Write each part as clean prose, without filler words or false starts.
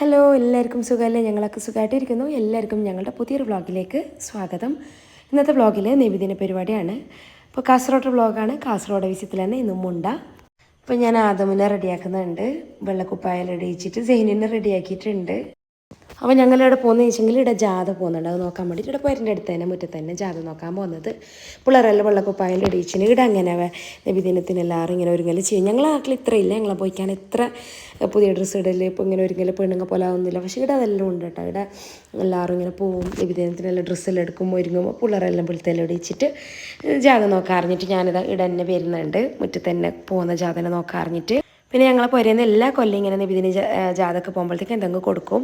Hello, എല്ലാവർക്കും സുഖമല്ലേ? ഞങ്ങളൊക്കെ സുഖമായിട്ടിരിക്കുന്നു. എല്ലാവർക്കും ഞങ്ങളുടെ പുതിയൊരു വ്ളോഗിലേക്ക് സ്വാഗതം. ഇന്നത്തെ വ്ളോഗിൽ നബിദിന പരിപാടിയാണ്. ഇപ്പോൾ കാസർഗോഡ് വ്ളോഗാണ്. കാസർഗോഡ് വിസിറ്റിൽ തന്നെ ഇന്നും മുണ്ട. അപ്പോൾ ഞാൻ ആദമിനെ റെഡിയാക്കുന്നുണ്ട്. വെള്ളക്കുപ്പായ ഇടിയിച്ചിട്ട് സെയിനിനെ റെഡിയാക്കിയിട്ടുണ്ട്. അപ്പോൾ ഞങ്ങളിവിടെ പോകുന്നത് വെച്ചെങ്കിൽ ഇവിടെ ജാഥ പോകുന്നുണ്ട്. അത് നോക്കാൻ വേണ്ടിയിട്ട് ഇവിടെ പേരിൻ്റെ അടുത്ത് തന്നെ മുറ്റത്ത് തന്നെ ജാഥ നോക്കാൻ പോകുന്നത്. പിള്ളേരെല്ലാം വെള്ളക്കുപ്പായൽ ഇടിയിച്ചിന് ഇവിടെ അങ്ങനെ നബിദിനത്തിന് എല്ലാവരും ഇങ്ങനെ ഒരുങ്ങല് ചെയ്യും. ഞങ്ങളെ നാട്ടിൽ ഇത്രയില്ല. ഞങ്ങളെ പോയിക്കാൻ ഇത്ര പുതിയ ഡ്രസ്സ് ഇടല് ഇപ്പോൾ ഇങ്ങനെ ഒരുങ്ങല് പെണ്ണുങ്ങൾ പോലെ ആവുന്നില്ല. പക്ഷേ ഇവിടെ അതെല്ലാം ഉണ്ട് കേട്ടോ. ഇവിടെ എല്ലാവരും ഇങ്ങനെ പോവും. നബിദിനത്തിനെല്ലാം ഡ്രസ്സെല്ലാം എടുക്കും, ഒരുങ്ങുമ്പോൾ പിള്ളേരെല്ലാം വെളുത്തെല്ലാം ഇടിച്ചിട്ട് ജാഥ നോക്കാൻ അറിഞ്ഞിട്ട് ഞാനിത് ഇവിടെ തന്നെ വരുന്നുണ്ട്. മുറ്റത്ത് തന്നെ പോകുന്ന ജാഥനെ നോക്കാൻ അറിഞ്ഞിട്ട്. പിന്നെ ഞങ്ങളെ പുരേന്ന് എല്ലാ കൊല്ലം ഇങ്ങനെ നബിദിന ജാഥക്ക് പോകുമ്പോഴത്തേക്ക് എന്തെങ്കിലും കൊടുക്കും.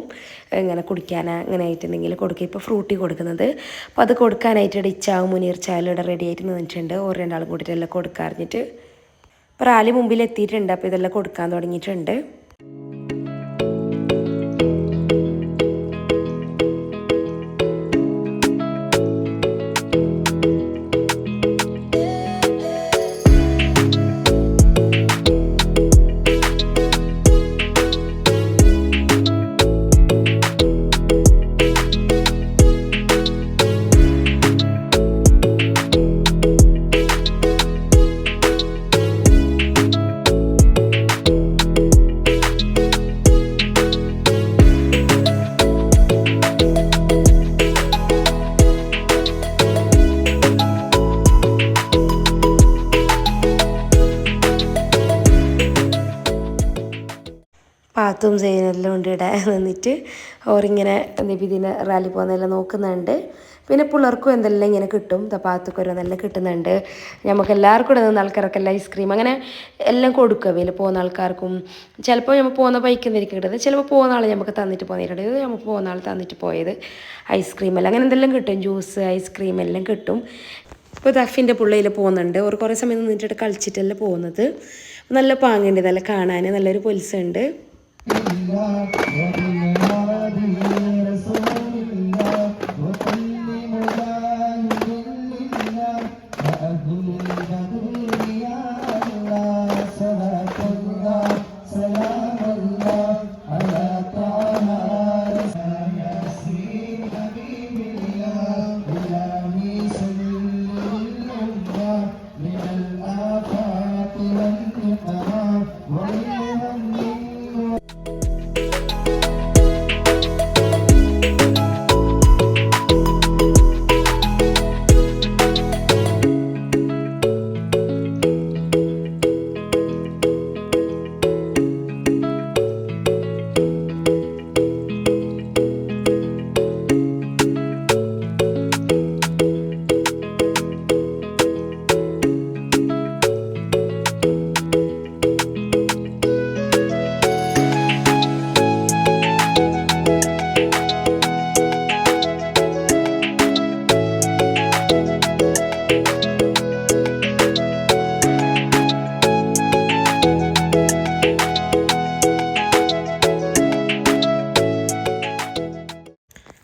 ഇങ്ങനെ കുടിക്കാൻ അങ്ങനെ ആയിട്ട് എന്തെങ്കിലും കൊടുക്കും. ഇപ്പോൾ ഫ്രൂട്ടി കൊടുക്കുന്നത്. അപ്പോൾ അത് കൊടുക്കാനായിട്ട് ഇവിടെ ഇച്ചാവും മുനീർ ചായാലും ഇവിടെ റെഡി ആയിട്ട് നിന്നിട്ടുണ്ട്. ഓരോ രണ്ടാളും കൂടിയിട്ട് എല്ലാം കൊടുക്കാൻ അറിഞ്ഞിട്ട് ഇപ്പോൾ റാലി മുമ്പിൽ എത്തിയിട്ടുണ്ട്. അപ്പോൾ ഇതെല്ലാം കൊടുക്കാൻ തുടങ്ങിയിട്ടുണ്ട്. പാത്തും സൈനെല്ലാം ഉണ്ട് ഇവിടെ നിന്നിട്ട് ഓരിങ്ങനെ നബിദിന റാലി പോകുന്നതെല്ലാം നോക്കുന്നുണ്ട്. പിന്നെ പിള്ളേർക്കും എന്തെല്ലാം ഇങ്ങനെ കിട്ടും. പാത്തൊക്കെ ഓരോന്നെല്ലാം കിട്ടുന്നുണ്ട്. നമുക്ക് എല്ലാവർക്കും ഇവിടെ നിന്ന് ആൾക്കാർക്കെല്ലാം ഐസ്ക്രീം അങ്ങനെ എല്ലാം കൊടുക്കുക. വലിയ പോകുന്ന ആൾക്കാർക്കും ചിലപ്പോൾ നമ്മൾ പോകുന്ന ബൈക്കിന്നിരിക്കും കിട്ടുന്നത്. ചിലപ്പോൾ പോകുന്ന ആൾ നമുക്ക് തന്നിട്ട് പോന്നിട്ടുണ്ട്. ഇത് നമ്മൾ പോകുന്ന ആൾ തന്നിട്ട് പോയത് ഐസ്ക്രീമെല്ലാം അങ്ങനെ എന്തെല്ലാം കിട്ടും. ജ്യൂസ് ഐസ്ക്രീം എല്ലാം കിട്ടും. ഇപ്പോൾ ദഫിൻ്റെ പുള്ളയിൽ പോകുന്നുണ്ട്. ഒരു കുറേ സമയം നിന്നിട്ട് കളിച്ചിട്ടെല്ലാം പോകുന്നത്. നല്ല പാങ്ങുണ്ട്, നല്ല കാണാൻ നല്ലൊരു പൊലിസുണ്ട്.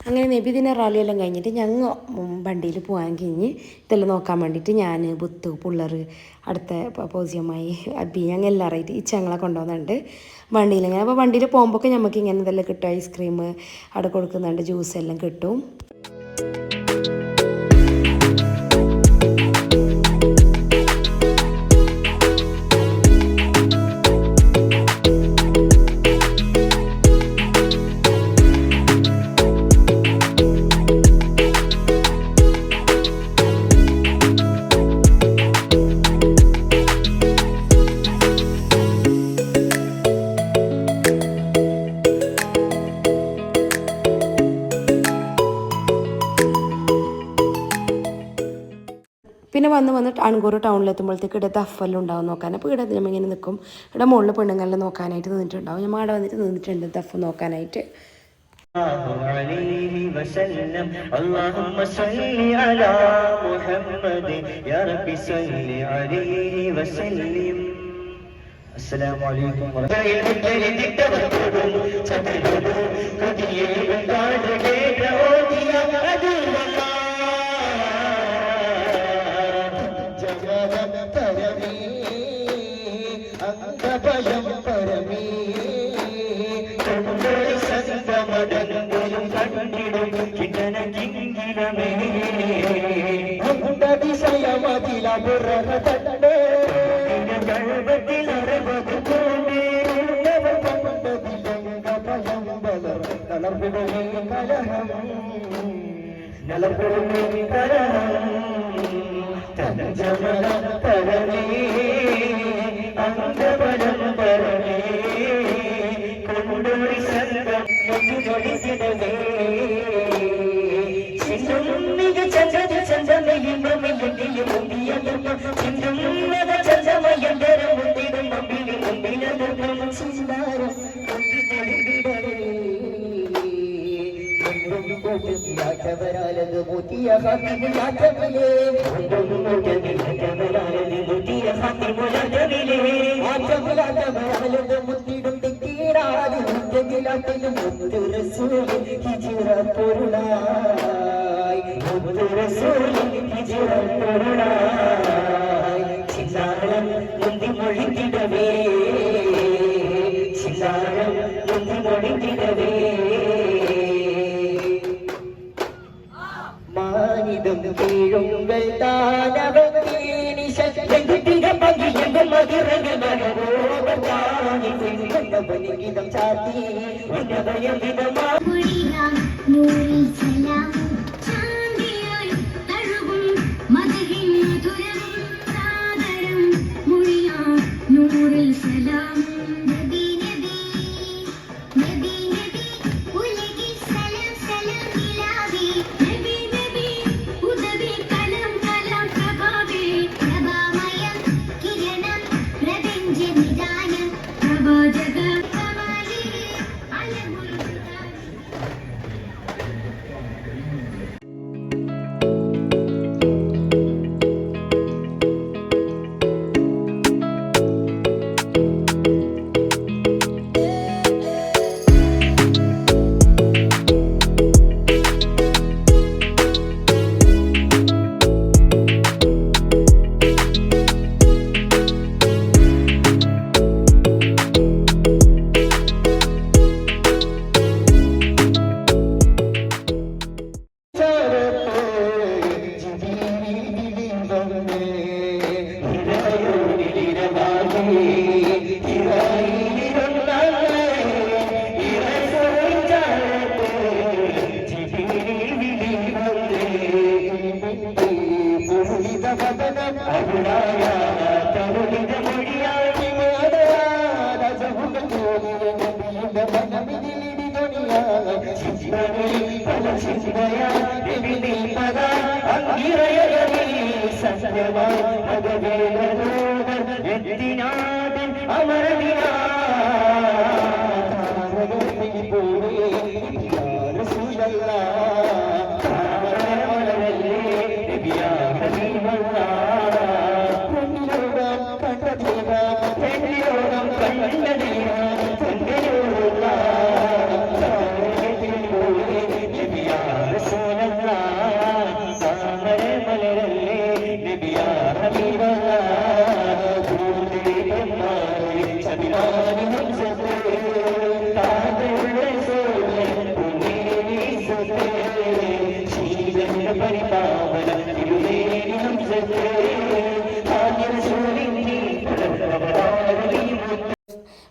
അങ്ങനെ നബിദിന റാലിയെല്ലാം കഴിഞ്ഞിട്ട് ഞങ്ങൾ വണ്ടിയിൽ പോകാൻ കഴിഞ്ഞ് ഇതെല്ലാം നോക്കാൻ വേണ്ടിയിട്ട് ഞാൻ ബുത്തു പിള്ളേർ അടുത്ത പോസിയമ്മായി അബി ഞങ്ങൾ എല്ലാവരായിട്ട് ഈ ചങ്ങളെ കൊണ്ടുപോകുന്നുണ്ട് വണ്ടിയിൽ. അങ്ങനെ അപ്പോൾ വണ്ടിയിൽ പോകുമ്പോൾ നമുക്ക് ഇങ്ങനെ ഇതെല്ലാം കിട്ടും. ഐസ്ക്രീം അവിടെ കൊടുക്കുന്നുണ്ട്, ജ്യൂസ് എല്ലാം കിട്ടും. പിന്നെ വന്ന് അൺകൂർ ടൗണിലെത്തുമ്പോഴത്തേക്ക് ഇവിടെ ദഫെല്ലാം ഉണ്ടാവും നോക്കാൻ. അപ്പോൾ ഇവിടെ നമ്മൾ ഇങ്ങനെ നിൽക്കും. ഇവിടെ മുകളിൽ പെണ്ണുങ്ങളെല്ലാം നോക്കാനായിട്ട് നിന്നിട്ടുണ്ടാവും. നമ്മൾ അവിടെ വന്നിട്ട് നിന്നിട്ടുണ്ട് ദഫ് നോക്കാനായിട്ട്. അസ്സലാമു അലൈക്കും ഭയം പരമീ അതെങ്കിലും കണ്ടിടും കിട്ടന കിങ്കിലമേ അതിശയമതിലപുറകത്തണ്ടേ കഴുപത്തിൽ അറിവത് പോലെ നലർപ്പെടുമേ കലഹം നലർപ്പെടുമേ കലഹം തഞ്ചമല പരമേ അംഗബലം പരമേ കൊണ്ടൊരു സംഘം ൊടിച്ചിടവേ ചിന്തും മിക ചന്ദ്ര ചന്ദ്രമയിലും മുമ്പിയതും ചിന്തും മത ചന്ദ്രമയന്തരം മുമ്പിടും മുമ്പിലും മുമ്പിലും ചിന്താരം യാറ്റവരാലത് മുത്തിയ ഹാത്തിമുലാറ്റമിലേ ആറ്റമുലാറ്റവരാലത് മുത്തിടും തെക്കീടാതി മുത്തകിലാട്ടിലും മുത്തുറസൂലി ഹിജിറ പൊരുളായി മുത്തുറസൂലി ഹിജിറ പൊരുളായി ചിന്താരം മുന്തി മൊഴിത്തിടവേ ചിന്താരം മുന്തി മൊഴിത്തിടവേ മാനിതം കീഴുങ്കൾ താനവീനി ശക്തിക പകിയങ്കും മതിരംഗം ചാത്തി ഉന്നതയം വിധമാ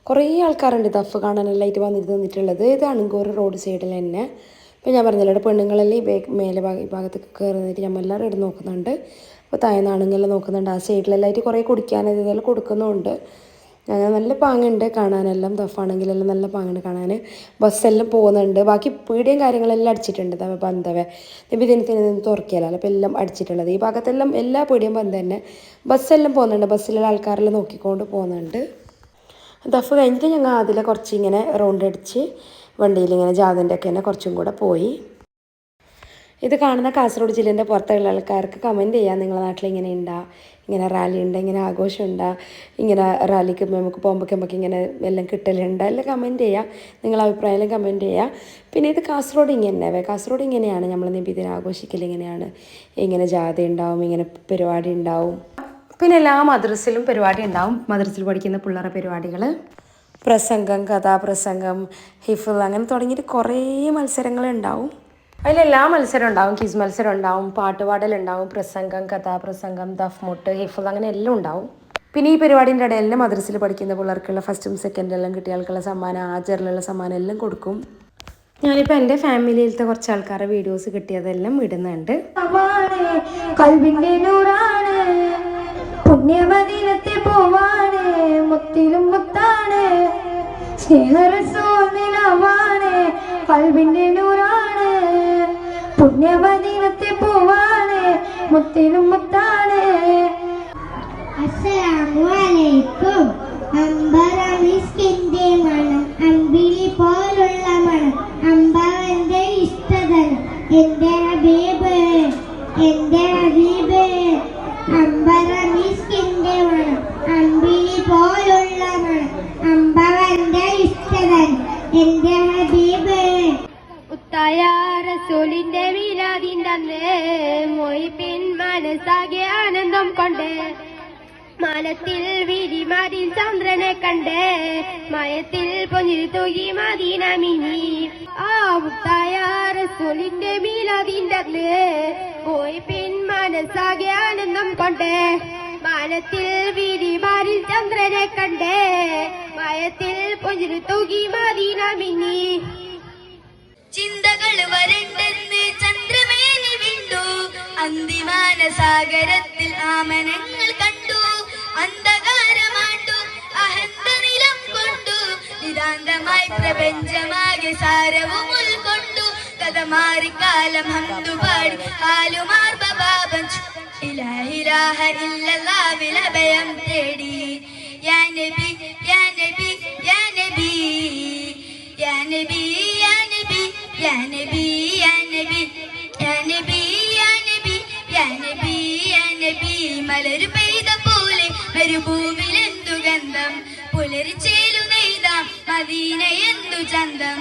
കുറേ ആൾക്കാരുണ്ട് ദഫ് കാണാനെല്ലായിട്ട് നിന്നിട്ടുള്ളത്. ഇത് അണങ്കോറ് റോഡ് സൈഡിൽ തന്നെ. ഇപ്പോൾ ഞാൻ പറഞ്ഞല്ലോ ഇവിടെ പെണ്ണുങ്ങളെല്ലാം ഈ മേലെ ഭാഗത്തേക്ക് കയറുന്നിട്ട് നമ്മൾ എല്ലാവരും ഇവിടെ നോക്കുന്നുണ്ട്. അപ്പോൾ താഴ്ന്നാണെങ്കിലും നോക്കുന്നുണ്ട്. ആ സൈഡിലെല്ലായിട്ട് കുറേ കുടിക്കാൻ ഇതുപോലെ കൊടുക്കുന്നുമുണ്ട്. നല്ല പാങ്ങുണ്ട് കാണാനെല്ലാം. ദഫാണെങ്കിലെല്ലാം നല്ല പാങ്ങുണ്ട് കാണാൻ. ബസ്സെല്ലാം പോകുന്നുണ്ട്. ബാക്കി പീടിയും കാര്യങ്ങളെല്ലാം അടിച്ചിട്ടുണ്ട്. ബന്ധവേ നബിദിനത്തിന് നിന്ന് തുറക്കിയല്ലോ. അപ്പോൾ എല്ലാം അടിച്ചിട്ടുള്ളത്. ഈ ഭാഗത്തെല്ലാം എല്ലാ പീടിയും ബന്ധം തന്നെ. ബസ്സെല്ലാം പോകുന്നുണ്ട്. ബസ്സിലുള്ള ആൾക്കാരെല്ലാം നോക്കിക്കൊണ്ട് പോകുന്നുണ്ട്. ദഫ് കഴിഞ്ഞിട്ട് ഞങ്ങൾ അതിലെ കുറച്ച് ഇങ്ങനെ റൗണ്ട് അടിച്ച് വണ്ടിയിൽ ഇങ്ങനെ ജാഥൻ്റെ ഒക്കെ തന്നെ കുറച്ചും കൂടെ പോയി. ഇത് കാണുന്ന കാസർഗോഡ് ജില്ലേൻ്റെ പുറത്തുള്ള ആൾക്കാർക്ക് കമൻറ്റ് ചെയ്യാം. നിങ്ങളുടെ നാട്ടിൽ ഇങ്ങനെ ഉണ്ടാ, ഇങ്ങനെ റാലി ഉണ്ട്, ഇങ്ങനെ ആഘോഷം ഉണ്ടാ, ഇങ്ങനെ റാലിക്ക് നമുക്ക് പോകുമ്പോൾ നമുക്ക് ഇങ്ങനെ എല്ലാം കിട്ടലുണ്ട്, എല്ലാം കമൻറ്റ് ചെയ്യാം. നിങ്ങളുടെ അഭിപ്രായം കമൻറ്റ് ചെയ്യാം. പിന്നെ ഇത് കാസർഗോഡ് കാസർഗോഡ് ഇങ്ങനെയാണ് നമ്മൾ നബിദിനം ആഘോഷിക്കൽ. ഇങ്ങനെയാണ്, ഇങ്ങനെ ജാഥ ഉണ്ടാവും, ഇങ്ങനെ പരിപാടി ഉണ്ടാവും. പിന്നെ എല്ലാ മദ്രസിലും പരിപാടി ഉണ്ടാവും. മദ്രസിൽ പഠിക്കുന്ന പിള്ളേരുടെ പരിപാടികൾ. പ്രസംഗം, കഥാപ്രസംഗം, ഹിഫുൾ അങ്ങനെ തുടങ്ങിയിട്ട് കുറേ മത്സരങ്ങളുണ്ടാവും. അതിലെല്ലാ മത്സരം ഉണ്ടാവും. ക്വിസ് മത്സരം ഉണ്ടാവും, പാട്ടുപാടലുണ്ടാവും, പ്രസംഗം, കഥാപ്രസംഗം, ദഫ്മുട്ട്, ഹിഫുൾ അങ്ങനെ എല്ലാം ഉണ്ടാവും. പിന്നെ ഈ പരിപാടിൻ്റെ ഇടയിൽ തന്നെ മദ്രസയിൽ പഠിക്കുന്ന പിള്ളേർക്കുള്ള ഫസ്റ്റും സെക്കൻഡും എല്ലാം കുട്ടികൾക്കുള്ള സമ്മാനം, ആചരണമുള്ള സമ്മാനം എല്ലാം കൊടുക്കും. ഞാനിപ്പോൾ എൻ്റെ ഫാമിലിയിലത്തെ കുറച്ച് ആൾക്കാരുടെ വീഡിയോസ് കിട്ടിയതെല്ലാം ഇടുന്നുണ്ട്. കൽവിന്റെ നൂറാണ്, പുണ്യമദീനത്തെ പോവാണ്, മുത്തിലും മുത്താണ്, സ്നേഹരസോനിലവാണ്, കൽവിന്റെ നൂറാണ്, പുണ്യമദീനത്തെ പോവാണ്, മുത്തിലും മുത്താണ്. അസ്സലാമു അലൈക്കും. അമ്പറമിസ്കിന്റെ മണം, അമ്പിളി പോലുള്ള മണം, അമ്പാവന്റെ ഇഷ്ടതനം, എന്റെ ഹബീബ്, എന്റെ ഹബീബ്. അമ്പറമിസ്കിന്റെ മണം, അമ്പിളി പോലുള്ള മണം, അമ്പാവന്റെ ഇഷ്ടതനം, എന്റെ ഹബീബ്. ഉത്തായ റസൂലിന്റെ മീലാദിന്റെ അന്ന് മൊയ്പിൻ മനസ്സാകെ ആനന്ദം കൊണ്ട് മാനത്തിൽ വിരിമാതിൽ ചന്ദ്രനെ കണ്ട് മയത്തിൽ പൊന്നിൽ തൂകി മദീന മിനി. ആ മുത്തായ റസൂലിന്റെ മീലാദിന്റെ അന്ന് മൊയ്പിൻ മനസ്സാകെ ആനന്ദം കൊണ്ട് മാനത്തിൽ വിരിമാതിൽ ചന്ദ്രനെ കണ്ട് മയത്തിൽ പൊന്നിൽ തൂകി മദീന മിനി. ചിന്തകൾ വരണ്ടെന്ന് ചന്ദ്രമേനി വിണ്ടു, അന്തിമാന സാഗരത്തിൽ ആമനങ്ങൾ കണ്ടു, അന്ധകാരമാണ്ടു അഹന്ത നിലം കൊണ്ടു, നിതാന്തമായി പ്രപഞ്ചമാകെ സാരവും ഉൾക്കൊണ്ടു, കഥ മാറിക്കാലം ഹന്തുപാടി കാലുമാർബാബൻ ഇലാഹിലാഹ ഇല്ലല്ലാഹ് അഭയം തേടി. യാ നബി യാ നബി യാ നബി യാ നബി യാ നബി യാ നബി യാ നബി യാ നബി യാ നബി യാ നബി യാ നബി. മലരു പെയ്ത പോലെ മരുഭൂമിലെന്തു ഗന്ധം, പുലരിച്ചേലു നെയ്ത മദീന എന്തു ചന്തം.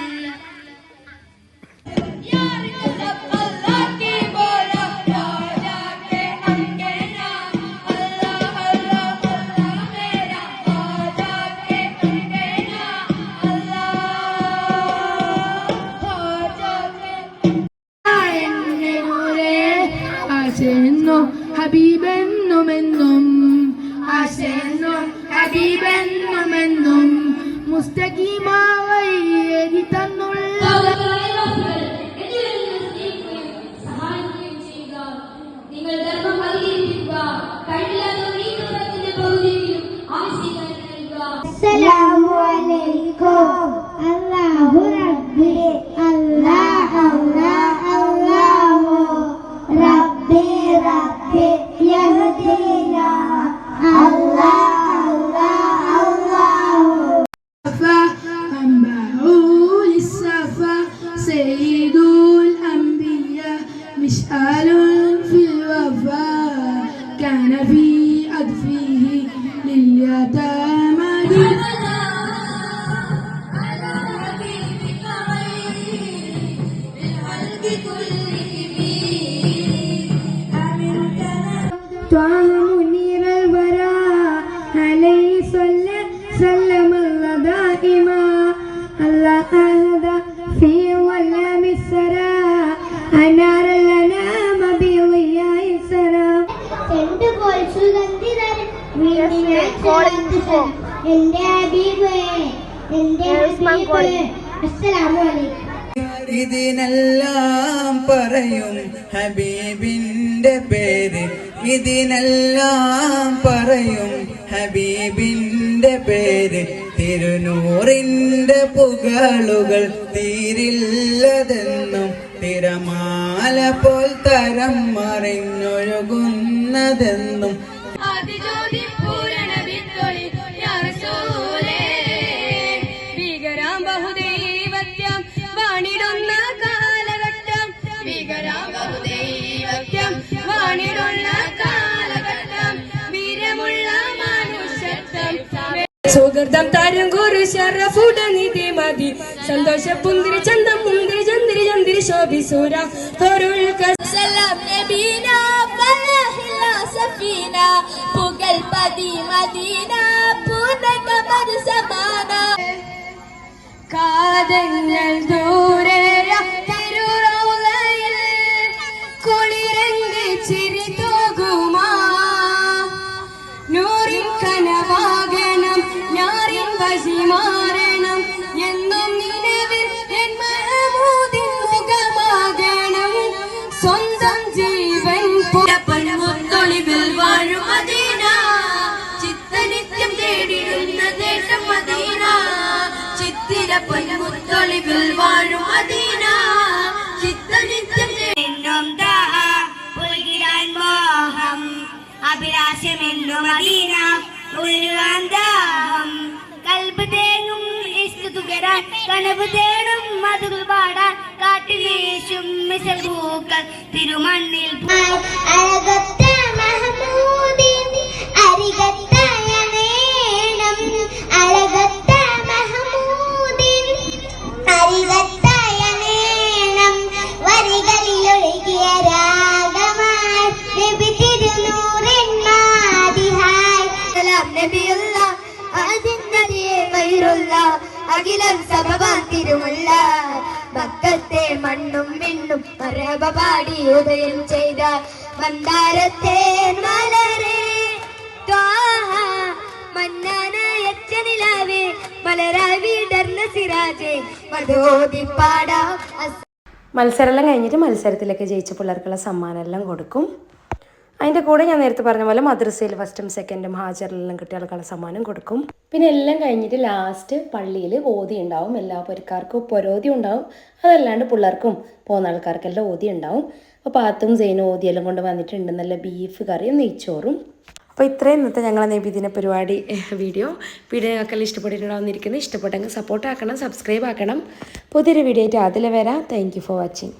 ആശയെന്നും ഹബീബെന്നുമെന്നും, ആശയെന്നും ഹബീബെന്നുമെന്നും മുസ്തഖീമായി എഴുതി തന്നുള്ള അസ്സലാമു അലൈക്കും. അല്ലാഹു റബ്ബി, അല്ലാഹ് അല്ലാഹ് അല്ലാഹു റബ്ബി റബ്ബി യഹ്ദീനാ, അല്ലാഹ് അല്ലാഹ് അല്ലാഹു. أنبأه للصفا سيد الأنبياء مشعل في الوفاء كان في أكفه لليتامى. طه منير الوراء عليه صلى سلم الله دائما، الله أهدى في ظلام السراء أنار الأنام بضياء السراء. ചെണ്ടുപോൽ സുഗന്ധിതൻ എന്റെ ഹബീബ്, എന്റെ ഹബീബ്. അസ്സലാമു അലൈക്കും. ഇതിനെല്ലാം പറയും ഹബീബിന്റെ പേര്, ഇതിനെല്ലാം പറയും ഹബീബിന്റെ പേര്. തിരുനൂറിന്റെ പുകളുകൾ തീരില്ലതെന്നും തിരമാല പോൽ തരം മറിഞ്ഞൊഴുകുന്നതെന്നും. ഭീകരാം ബഹുദൈവത്യം വാണിടുന്ന കാലഘട്ടം, ഭീകരാം ബഹുദൈവത്യം വാണിടുന്ന കാലഘട്ടം, വീരമുള്ള മനുഷ്യത്വം സുഹൃതം തരും ഗുരു ശരഫുടനിധി മതി, സന്തോഷ പുന്തിരി ചന്തം മുന്തിരി ചന്ദിരി ചന്ദിരി ശോഭിസൂര പൊരുൾ. സലാം നബീന സഫീന പുകൽപതി മദീന പൂർണ്ണകമർ സമാന കാതങ്ങൾ ദൂരെയ തിരുറൗളയിൽ കുളിരങ്ങ് ചിരി തൂകുമാ നൂറിൻ കനവാകണം ഞാറിൻ വശിമാരണം എന്നും നിലവിൽ എൻ മഹമൂദിൻ മുഖമാകണം സ്വന്തം ജീവൻ പൊന്നൊളിവിൽ വാഴും മദീന ചിത്തനിത്യം തേടിടുന്ന ദേശം മദീന ചിത്തിര പൊന്മുത്തൊളിവിൽ വാഴും മദീന ചിത്തനിത്യം എന്നും പുൽകിടാൻ മോഹം അഭിലാഷമെന്നും മദീന ഉരുവാൻ ദാഹം കൽബ് തേങ്ങും ഇഷ്ക് തുകരാൻ കനവ് തേടും മധുകൾ പാടാൻ കാട്ടിൽ വീശും മിസൽ പൂക്കൾ തിരുമണ്ണിൽ അഴകത്ത മഹമൂദിൻ അരികത്തയനേണം അഴകത്ത മഹമൂദിൻ അരികത്തയനേണം വരികളിലൊഴുകിയ രാഗമായി നബി തിരുനൂറിൻ മാദിഹായ് സലാം നബിയുള്ള അതിന്നതിയെ വൈറുള്ള അഖിലം സഭവാൻ തിരുമുള്ള മക്കത്തെ മണ്ണും മിണ്ണും മരഹബ പാടി ഉദയം ചെയ്ത മന്ദാരത്തെ മലരെ മന്നാനയച്ചനിലാവേ മലരായി വിടർന്ന സിരാജേ മധോതി പാടാ മത്സരമെല്ലാം കഴിഞ്ഞിട്ട് മത്സരത്തിലൊക്കെ ജയിച്ച പിള്ളേർക്കുള്ള സമ്മാനമെല്ലാം കൊടുക്കും. അതിൻ്റെ കൂടെ ഞാൻ നേരത്തെ പറഞ്ഞ പോലെ മദ്രസയിൽ ഫസ്റ്റും സെക്കൻഡും ഹാജറിലെല്ലാം കുട്ടികൾക്കുള്ള സമ്മാനം കൊടുക്കും. പിന്നെ എല്ലാം കഴിഞ്ഞിട്ട് ലാസ്റ്റ് പള്ളിയിൽ ഓതി ഉണ്ടാവും. എല്ലാ പൊരക്കാർക്കും പൊരോതി ഉണ്ടാവും. അതല്ലാണ്ട് പിള്ളേർക്കും പോകുന്ന ആൾക്കാർക്കെല്ലാം ഓതി ഉണ്ടാവും. അപ്പോൾ പാത്തും സൈനും ഓതിയെല്ലാം കൊണ്ട് വന്നിട്ടുണ്ട്. നല്ല ബീഫ് കറിയും നെയ്ച്ചോറും. അപ്പോൾ ഇത്രയും ഇന്നത്തെ ഞങ്ങളെ നബിദിന പരിപാടി വീഡിയോ ഞങ്ങൾക്കെല്ലാം ഇഷ്ടപ്പെട്ടിട്ടുണ്ടാവുന്നിരിക്കുന്നത്. ഇഷ്ടപ്പെട്ടെങ്കിൽ സപ്പോർട്ട് ആക്കണം, സബ്സ്ക്രൈബ് ആക്കണം. പുതിയൊരു വീഡിയോ ആയിട്ട് അതിൽ വരാം. Thank you for watching.